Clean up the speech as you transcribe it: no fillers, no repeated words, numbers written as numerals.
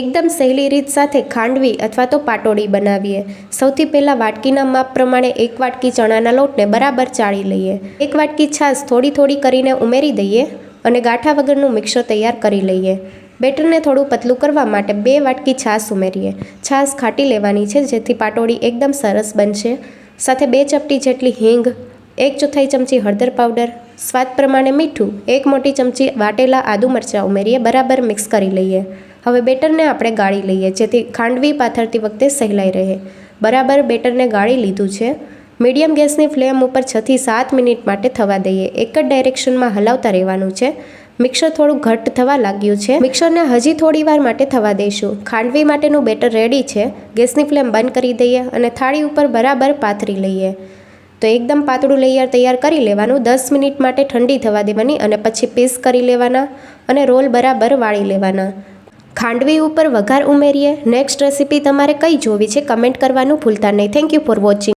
એકદમ સહેલી રીત સાથે ખાંડવી અથવા તો પાટોડી બનાવીએ। સૌથી પહેલાં વાટકીના માપ પ્રમાણે 1 વાટકી ચણાના લોટને બરાબર ચાળી લઈએ। 1 વાટકી છાશ થોડી થોડી કરીને ઉમેરી દઈએ અને ગાંઠા વગરનું મિક્સર તૈયાર કરી લઈએ। બેટરને થોડું પતલું કરવા માટે 2 વાટકી છાશ ઉમેરીએ। છાશ ખાટી લેવાની છે જેથી પાટોડી એકદમ સરસ બનશે। સાથે 2 ચપટી જેટલી હિંગ, 1/4 ચમચી હળદર પાવડર, સ્વાદ પ્રમાણે મીઠું, 1 મોટી ચમચી વાટેલા આદુ મરચાં ઉમેરીએ બરાબર મિક્સ કરી લઈએ। હવે બેટરને આપણે ગાળી લઈએ જેથી ખાંડવી પાથરતી વખતે સહેલાઈ રહે। બરાબર બેટરને ગાળી લીધું છે। મીડિયમ ગેસની ફ્લેમ ઉપર 6 થી 7 મિનિટ માટે થવા દઈએ। એક જ ડાયરેક્શનમાં હલાવતા રહેવાનું છે। મિક્સર થોડું ઘટ્ટ થવા લાગ્યું છે। મિક્સરને હજી થોડી વાર માટે થવા દઈશું। ખાંડવી માટેનું બેટર રેડી છે। ગેસની ફ્લેમ બંધ કરી દઈએ અને થાળી ઉપર બરાબર પાથરી લઈએ। તો એકદમ પાતળું લેયર તૈયાર કરી લેવાનું। 10 મિનિટ માટે ઠંડી થવા દેવાની અને પછી પીસ કરી લેવાના અને રોલ બરાબર વાળી લેવાના। ખાંડવી ઉપર વઘાર ઉમેરીએ। નેક્સ્ટ રેસીપી તમારે કઈ જોવી છે કમેન્ટ કરવાનું ભૂલતા નહીં। Thank you for watching.